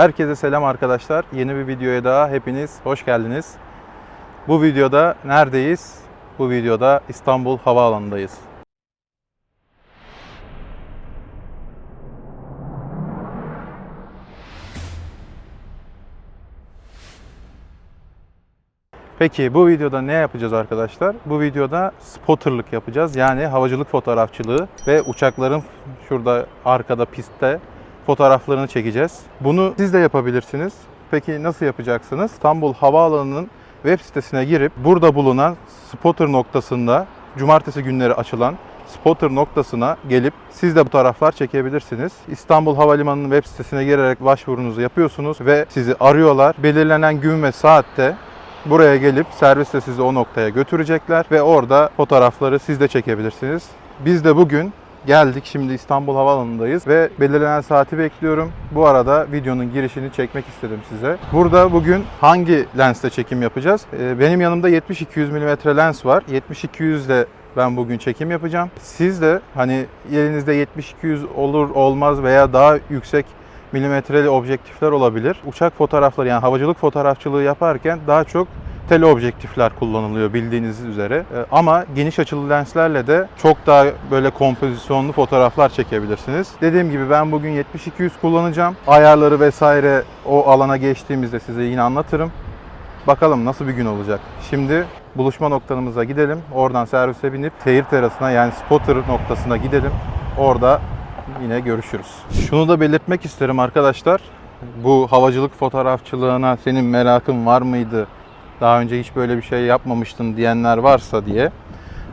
Herkese selam arkadaşlar. Yeni bir videoya daha hepiniz hoş geldiniz. Bu videoda neredeyiz? Bu videoda İstanbul Havaalanı'ndayız. Peki bu videoda ne yapacağız arkadaşlar? Bu videoda spotterlık yapacağız. Yani havacılık fotoğrafçılığı ve uçakların şurada arkada pistte fotoğraflarını çekeceğiz. Bunu siz de yapabilirsiniz. Peki nasıl yapacaksınız? İstanbul Havaalanı'nın web sitesine girip burada bulunan spotter noktasında cumartesi günleri açılan spotter noktasına gelip siz de bu fotoğraflar çekebilirsiniz. İstanbul Havalimanı'nın web sitesine girerek başvurunuzu yapıyorsunuz ve sizi arıyorlar. Belirlenen gün ve saatte buraya gelip servisle sizi o noktaya götürecekler ve orada fotoğrafları siz de çekebilirsiniz. Biz de bugün geldik, şimdi İstanbul Havaalanı'ndayız ve belirlenen saati bekliyorum. Bu arada videonun girişini çekmek istedim size. Burada bugün hangi lensle çekim yapacağız? Benim yanımda 70-200 mm lens var. 70-200 ile ben bugün çekim yapacağım. Siz de hani elinizde 70-200 olur olmaz veya daha yüksek milimetreli objektifler olabilir. Uçak fotoğrafları, yani havacılık fotoğrafçılığı yaparken daha çok teleobjektifler kullanılıyor bildiğiniz üzere. Ama geniş açılı lenslerle de çok daha böyle kompozisyonlu fotoğraflar çekebilirsiniz. Dediğim gibi ben bugün 70-200 kullanacağım. Ayarları vesaire o alana geçtiğimizde size yine anlatırım. Bakalım nasıl bir gün olacak. Şimdi buluşma noktamıza gidelim. Oradan servise binip seyir terasına, yani spotter noktasına gidelim. Orada yine görüşürüz. Şunu da belirtmek isterim arkadaşlar. Bu havacılık fotoğrafçılığına senin merakın var mıydı? Daha önce hiç böyle bir şey yapmamıştın diyenler varsa diye.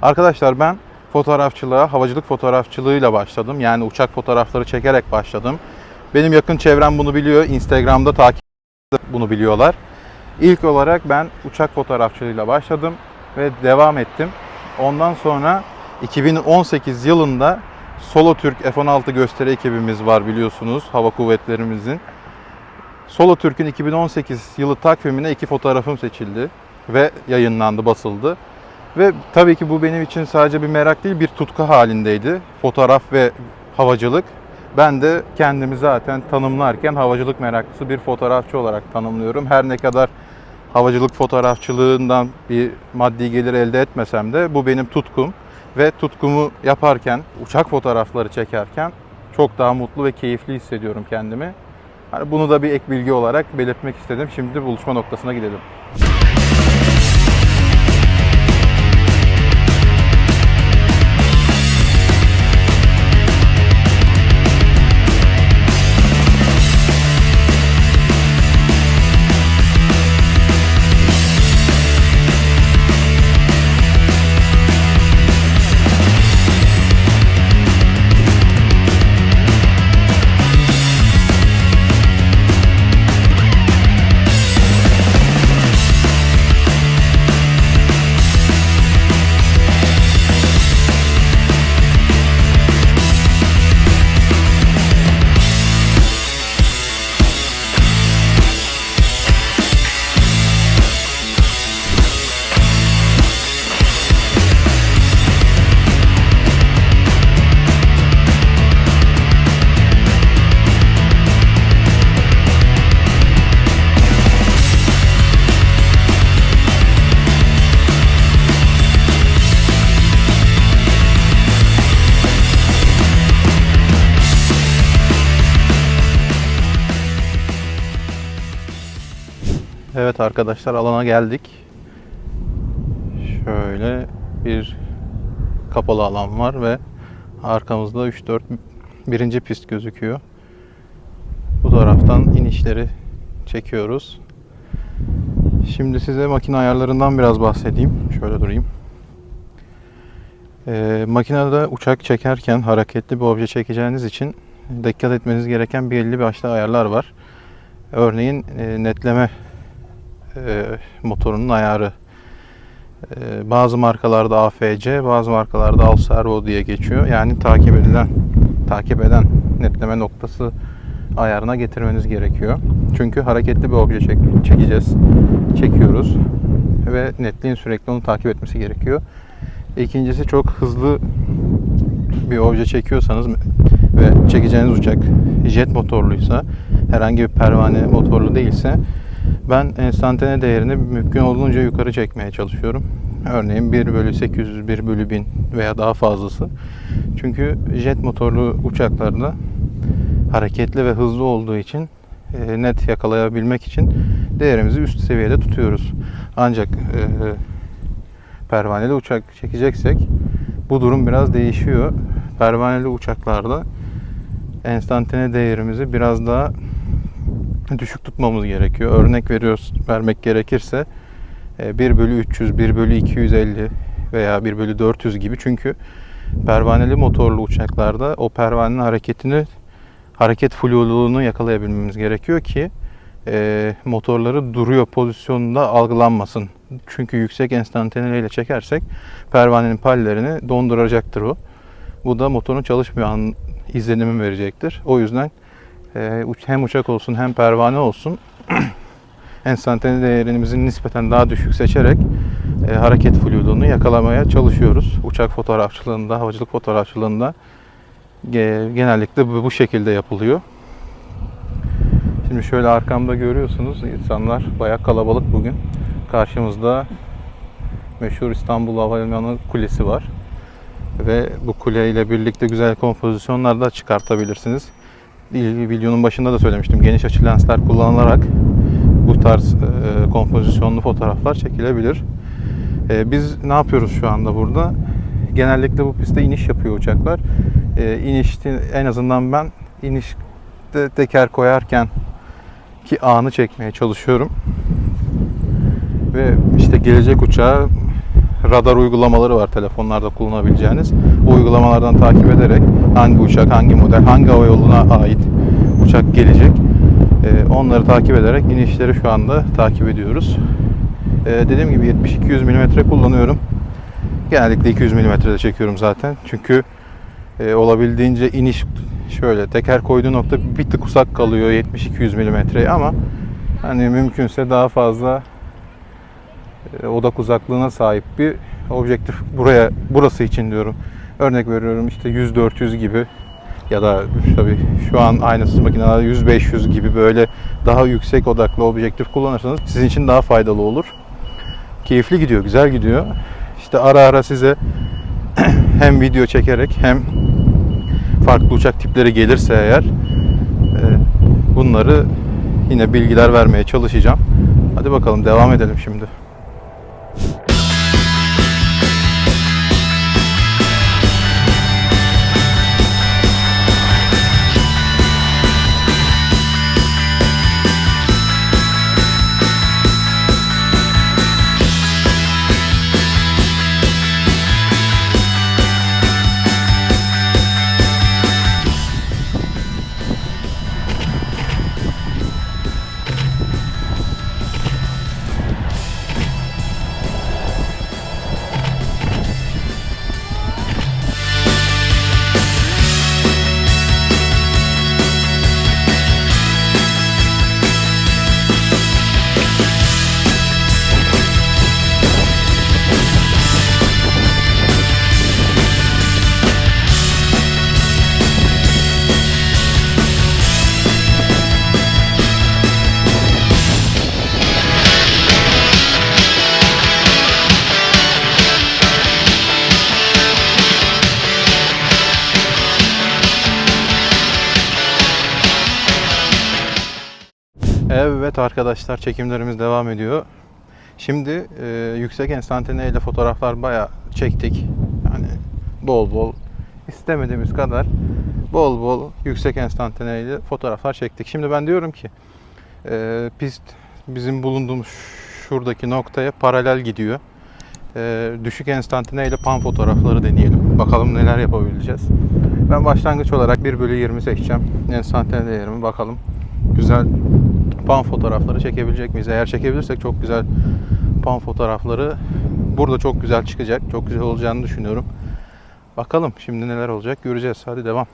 Arkadaşlar ben fotoğrafçılığa havacılık fotoğrafçılığıyla başladım. Yani uçak fotoğrafları çekerek başladım. Benim yakın çevrem bunu biliyor. Instagram'da takip bunu biliyorlar. İlk olarak ben uçak fotoğrafçılığıyla başladım ve devam ettim. Ondan sonra 2018 yılında Solotürk F-16 gösteri ekibimiz var biliyorsunuz, hava kuvvetlerimizin. Solotürk'ün 2018 yılı takvimine 2 fotoğrafım seçildi ve yayınlandı, basıldı. Ve tabii ki bu benim için sadece bir merak değil, bir tutku halindeydi. Fotoğraf ve havacılık. Ben de kendimi zaten tanımlarken havacılık meraklısı bir fotoğrafçı olarak tanımlıyorum. Her ne kadar havacılık fotoğrafçılığından bir maddi gelir elde etmesem de bu benim tutkum. Ve tutkumu yaparken, uçak fotoğrafları çekerken çok daha mutlu ve keyifli hissediyorum kendimi. Yani bunu da bir ek bilgi olarak belirtmek istedim. Şimdi buluşma noktasına gidelim. Evet arkadaşlar, alana geldik. Şöyle bir kapalı alan var ve arkamızda 3-4 birinci pist gözüküyor. Bu taraftan inişleri çekiyoruz. Şimdi size makine ayarlarından biraz bahsedeyim. Şöyle durayım. Makinede uçak çekerken hareketli bir obje çekeceğiniz için dikkat etmeniz gereken belli başlı ayarlar var. Örneğin netleme motorunun ayarı. Bazı markalarda AFC, bazı markalarda Al Servo diye geçiyor. Yani takip eden netleme noktası ayarına getirmeniz gerekiyor. Çünkü hareketli bir obje çekiyoruz ve netliğin sürekli onu takip etmesi gerekiyor. İkincisi, çok hızlı bir obje çekiyorsanız ve çekeceğiniz uçak jet motorluysa herhangi bir pervane motorlu değilse ben enstantane değerini mümkün olduğunca yukarı çekmeye çalışıyorum. Örneğin 1/800, 1/1000 veya daha fazlası. Çünkü jet motorlu uçaklarda hareketli ve hızlı olduğu için net yakalayabilmek için değerimizi üst seviyede tutuyoruz. Ancak pervaneli uçak çekeceksek bu durum biraz değişiyor. Pervaneli uçaklarda enstantane değerimizi biraz daha düşük tutmamız gerekiyor. Örnek vermek gerekirse 1/300, 1/250 veya 1/400 gibi. Çünkü pervaneli motorlu uçaklarda o pervanenin hareket fluluğunu yakalayabilmemiz gerekiyor ki motorları duruyor pozisyonunda algılanmasın. Çünkü yüksek enstantaneyle ile çekersek pervanenin pallerini donduracaktır o. Bu da motorun çalışmıyor izlenimi verecektir. O yüzden hem uçak olsun hem pervane olsun enstantane değerimizin nispeten daha düşük seçerek hareket fluluğunu yakalamaya çalışıyoruz. Uçak fotoğrafçılığında, havacılık fotoğrafçılığında genellikle bu şekilde yapılıyor. Şimdi şöyle arkamda görüyorsunuz, insanlar bayağı kalabalık bugün. Karşımızda meşhur İstanbul Havalimanı Kulesi var. Ve bu kule ile birlikte güzel kompozisyonlar da çıkartabilirsiniz. Videonun başında da söylemiştim. Geniş açı lensler kullanılarak bu tarz kompozisyonlu fotoğraflar çekilebilir. Biz ne yapıyoruz şu anda burada? Genellikle bu pistte iniş yapıyor uçaklar. İnişte en azından ben inişte teker koyarken ki anı çekmeye çalışıyorum. Ve işte gelecek uçağa radar uygulamaları var telefonlarda kullanabileceğiniz. Bu uygulamalardan takip ederek hangi uçak, hangi model, hangi havayoluna ait uçak gelecek onları takip ederek inişleri şu anda takip ediyoruz. Dediğim gibi 70-200 mm kullanıyorum. Genellikle 200 mm'de çekiyorum zaten. Çünkü olabildiğince iniş şöyle teker koyduğu nokta bir tık uzak kalıyor 70-200 mm'ye ama hani mümkünse daha fazla odak uzaklığına sahip bir objektif burası için diyorum. Örnek veriyorum işte 100-400 gibi ya da tabii şu an aynı makinelerde 100-500 gibi böyle daha yüksek odaklı objektif kullanırsanız sizin için daha faydalı olur. Keyifli gidiyor, güzel gidiyor. İşte ara ara size hem video çekerek hem farklı uçak tipleri gelirse eğer bunları yine bilgiler vermeye çalışacağım. Hadi bakalım devam edelim şimdi. Evet arkadaşlar, çekimlerimiz devam ediyor. Şimdi yüksek enstantane ile fotoğraflar bayağı çektik. Yani bol bol istemediğimiz kadar bol bol yüksek enstantane ile fotoğraflar çektik. Şimdi ben diyorum ki pist bizim bulunduğumuz şuradaki noktaya paralel gidiyor. Düşük enstantane ile pan fotoğrafları deneyelim. Bakalım neler yapabileceğiz. Ben başlangıç olarak 1/20 seçeceğim. Enstantane değerimi bakalım. Güzel pan fotoğrafları çekebilecek miyiz? Eğer çekebilirsek çok güzel pan fotoğrafları burada çok güzel çıkacak. Çok güzel olacağını düşünüyorum. Bakalım şimdi neler olacak göreceğiz. Hadi devam.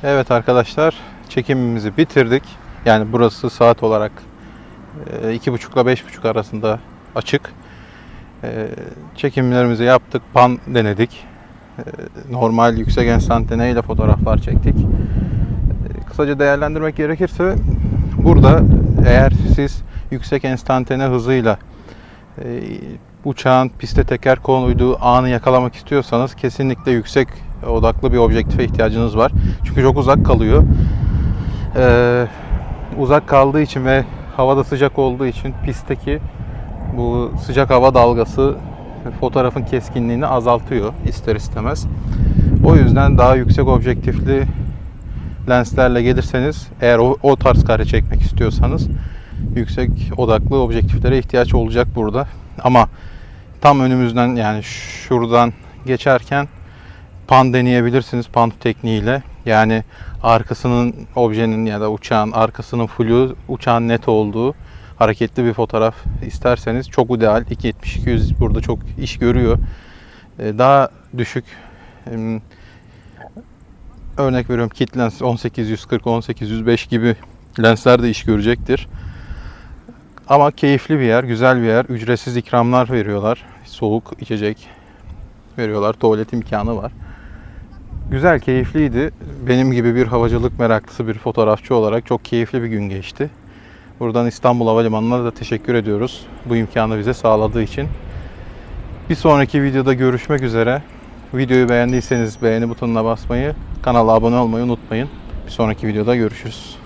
Evet arkadaşlar, çekimimizi bitirdik. Yani burası saat olarak 2.30 ile 5.30 arasında açık. Çekimlerimizi yaptık, pan denedik. Normal yüksek enstantane ile fotoğraflar çektik. Kısaca değerlendirmek gerekirse burada eğer siz yüksek enstantane hızıyla uçağın piste teker koyduğu anı yakalamak istiyorsanız kesinlikle yüksek odaklı bir objektife ihtiyacınız var. Çünkü çok uzak kalıyor. Uzak kaldığı için ve havada sıcak olduğu için pistteki bu sıcak hava dalgası fotoğrafın keskinliğini azaltıyor ister istemez. O yüzden daha yüksek objektifli lenslerle gelirseniz, eğer o tarz kare çekmek istiyorsanız yüksek odaklı objektiflere ihtiyaç olacak burada. Ama tam önümüzden, yani şuradan geçerken pan deneyebilirsiniz, pan tekniğiyle. Yani arkasının, objenin ya da uçağın arkasının flu, uçağın net olduğu hareketli bir fotoğraf isterseniz çok ideal. 2.70-200 burada çok iş görüyor. Daha düşük, örnek veriyorum, kit lens 18-140, 18-105 gibi lensler de iş görecektir. Ama keyifli bir yer, güzel bir yer. Ücretsiz ikramlar veriyorlar. Soğuk içecek veriyorlar. Tuvalet imkanı var. Güzel, keyifliydi. Benim gibi bir havacılık meraklısı bir fotoğrafçı olarak çok keyifli bir gün geçti. Buradan İstanbul Havalimanı'na da teşekkür ediyoruz bu imkanı bize sağladığı için. Bir sonraki videoda görüşmek üzere. Videoyu beğendiyseniz beğeni butonuna basmayı, kanala abone olmayı unutmayın. Bir sonraki videoda görüşürüz.